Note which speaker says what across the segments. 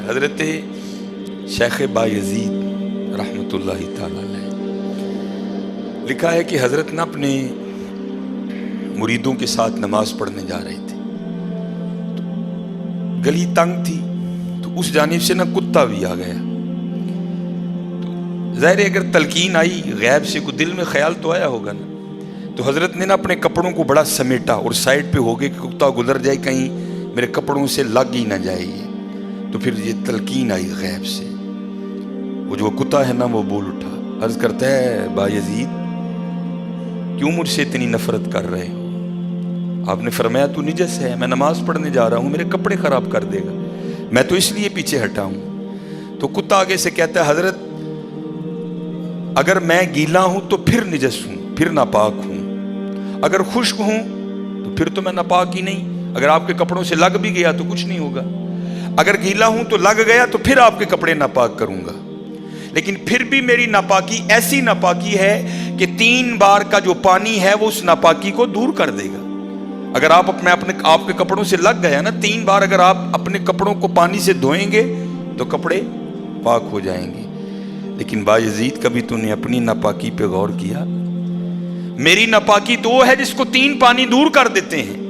Speaker 1: حضرت شیخ بایزید رحمۃ اللہ تعالی علیہ لکھا ہے کہ حضرت نے اپنے مریدوں کے ساتھ نماز پڑھنے جا رہے تھے، گلی تنگ تھی تو اس جانب سے نہ کتا بھی آ گیا۔ تو ظاہر ہے اگر تلقین آئی غیب سے کوئی دل میں خیال تو آیا ہوگا نا، تو حضرت نے نا اپنے کپڑوں کو بڑا سمیٹا اور سائڈ پہ ہو گئے کہ کتا گزر جائے کہیں میرے کپڑوں سے لگ ہی نہ جائے یہ۔ تو پھر یہ تلقین آئی غیب سے، وہ جو کتا ہے نا وہ بول اٹھا، عرض کرتا ہے بایزید کیوں مجھ سے اتنی نفرت کر رہے ہو؟ آپ نے فرمایا تو نجس ہے، میں نماز پڑھنے جا رہا ہوں، میرے کپڑے خراب کر دے گا، میں تو اس لیے پیچھے ہٹا ہوں۔ تو کتا آگے سے کہتا ہے حضرت اگر میں گیلا ہوں تو پھر نجس ہوں، پھر ناپاک ہوں، اگر خشک ہوں تو پھر تو میں ناپاک ہی نہیں، اگر آپ کے کپڑوں سے لگ بھی گیا تو کچھ نہیں ہوگا، اگر گیلا ہوں تو لگ گیا تو پھر آپ کے کپڑے ناپاک کروں گا، لیکن پھر بھی میری ناپاکی ایسی ناپاکی ہے کہ 3 بار کا جو پانی ہے وہ اس ناپاکی کو دور کر دے گا۔ اگر آپ کے کپڑوں سے لگ گیا نا 3 بار، اگر آپ اپنے کپڑوں کو پانی سے دھوئیں گے تو کپڑے پاک ہو جائیں گے۔ لیکن بایزید کبھی تو نے اپنی ناپاکی پہ غور کیا؟ میری ناپاکی تو وہ ہے جس کو 3 پانی دور کر دیتے ہیں،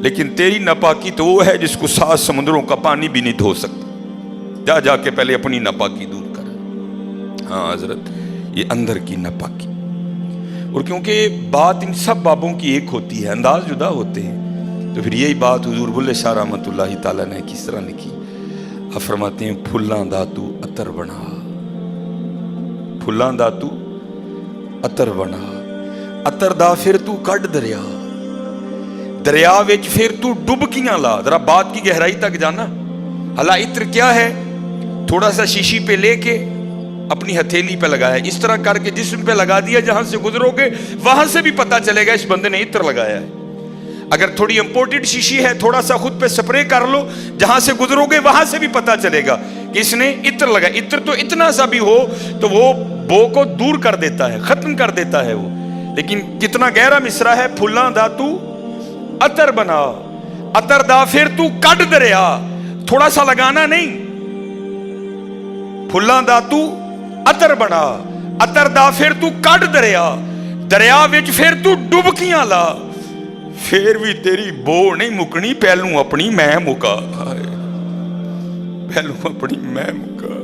Speaker 1: لیکن تیری ناپاکی تو وہ ہے جس کو 7 سمندروں کا پانی بھی نہیں دھو سکتا۔ جا کے پہلے اپنی ناپاکی دور کر۔ ہاں حضرت یہ اندر کی ناپاکی، اور کیونکہ بات ان سب بابوں کی ایک ہوتی ہے، انداز جدا ہوتے ہیں، تو پھر یہی بات حضور بلے شاہ رحمۃ اللہ تعالیٰ نے کس طرح لکھی؟ آپ فرماتے ہیں پھلاں دا تو عطر بنا، پھلاں دا تو عطر بنا، عطر دا پھر تو کڈ دریا، دریا وچ پھر تو ڈبکیاں لا۔ ذرا بات کی گہرائی تک جانا۔ حالا عطر کیا ہے؟ تھوڑا سا شیشی پہ لے کے اپنی ہتھیلی پہ لگایا، اس طرح کر کے جسم پہ لگا دیا، جہاں سے گزرو گے وہاں سے بھی پتہ چلے گا اس بندے نے عطر لگایا ہے۔ اگر تھوڑی امپورٹڈ شیشی ہے، تھوڑا سا خود پہ سپرے کر لو، جہاں سے گزرو گے وہاں سے بھی پتہ چلے گا کہ اس نے عطر لگایا۔ عطر تو اتنا سا بھی ہو تو وہ بو کو دور کر دیتا ہے، ختم کر دیتا ہے وہ۔ لیکن کتنا گہرا مصرع ہے، پھلاں دا تو عطر بنا، عطر دا پھر تو کڈ دریا، تھوڑا سا لگانا نہیں، پھلاں دا تو عطر بنا، عطر دا پھر تو کڈ دریا، دریا وچ پھر تو ڈبکیاں لا، پھر بھی تیری بو نہیں مکنی، پہلوں اپنی میں مکا، پہلوں اپنی میں مکا۔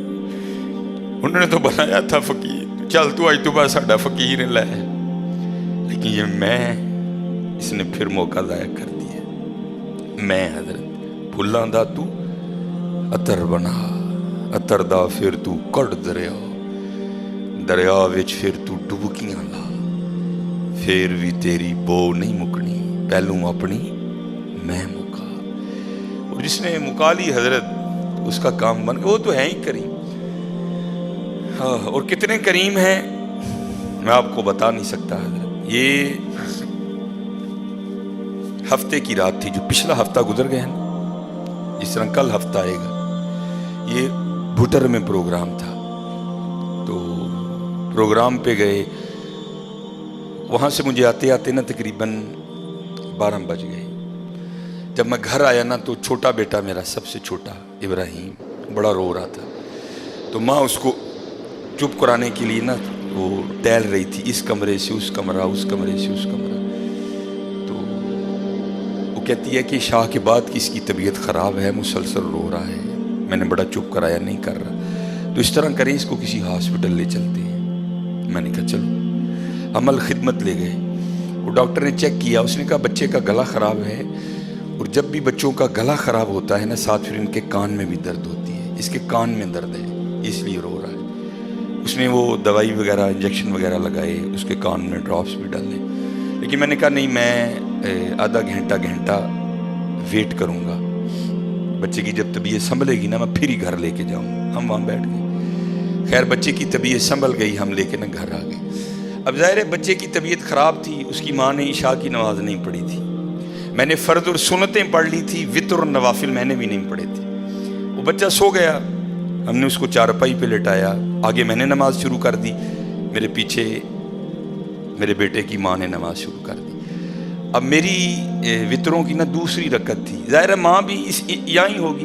Speaker 1: انہوں نے تو بنایا تھا فقیر، چل تو آج تو بعد ساڈا فقیر لے، لیکن یہ میں اس نے پھر موقع ضائع کر دیا۔ میں حضرت پھلاں دا تو عطر بنا، عطر دا پھر تو کڈ دریا، دریا وچ پھر تو ڈبکیاں لا، پھر بھی تیری بو نہیں مکنی، پہلوں اپنی میں مکا۔ اور جس نے مکا لی حضرت اس کا کام بن گیا، وہ تو ہے ہی کریم۔ ہاں، اور کتنے کریم ہیں میں آپ کو بتا نہیں سکتا حضرت۔ یہ ہفتے کی رات تھی جو پچھلا ہفتہ گزر گیا نا، جس طرح کل ہفتہ آئے گا، یہ بھٹر میں پروگرام تھا، تو پروگرام پہ گئے، وہاں سے مجھے آتے آتے نا تقریباً 12 بج گئے۔ جب میں گھر آیا نا تو چھوٹا بیٹا میرا، سب سے چھوٹا ابراہیم، بڑا رو رہا تھا، تو ماں اس کو چپ کرانے کے لیے نا وہ ٹہل رہی تھی، اس کمرے سے اس کمرہ، اس کمرے سے اس کمرہ، تو وہ کہتی ہے کہ شاہ کے بعد کی اس کی طبیعت خراب ہے، مسلسل رو رہا ہے، میں نے بڑا چپ کرایا، نہیں کر رہا، تو اس طرح کریں اس کو کسی ہاسپٹل لے چلتے ہیں۔ میں نے کہا چلو، عمل خدمت لے گئے، وہ ڈاکٹر نے چیک کیا، اس نے کہا بچے کا گلا خراب ہے، اور جب بھی بچوں کا گلا خراب ہوتا ہے نا ساتھ پھر ان کے کان میں بھی درد ہوتی ہے، اس کے کان میں درد ہے اس لیے رو رہا ہے۔ اس نے وہ دوائی وغیرہ انجیکشن وغیرہ لگائے، اس کے کان میں ڈراپس بھی ڈالے، لیکن میں نے کہا نہیں، میں آدھا گھنٹہ ویٹ کروں گا، بچے کی جب طبیعت سنبھلے گی نا میں پھر ہی گھر لے کے جاؤں گا۔ ہم وہاں بیٹھ گئے، خیر بچے کی طبیعت سنبھل گئی، ہم لے کے نا گھر آ گئے۔ اب ظاہر ہے بچے کی طبیعت خراب تھی، اس کی ماں نے عشاء کی نماز نہیں پڑھی تھی، میں نے فرض اور سنتیں پڑھ لی تھی، وتر اور نوافل میں نے بھی نہیں پڑھے تھے۔ وہ بچہ سو گیا، ہم نے اس کو چارپائی پہ لٹایا، آگے میں نے نماز شروع کر دی، میرے پیچھے میرے بیٹے کی ماں نے نماز شروع کر دی۔ اب میری وطروں کی نا دوسری رکعت تھی، ظاہر ہے ماں بھی یہاں ہی ہوگی،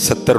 Speaker 1: 70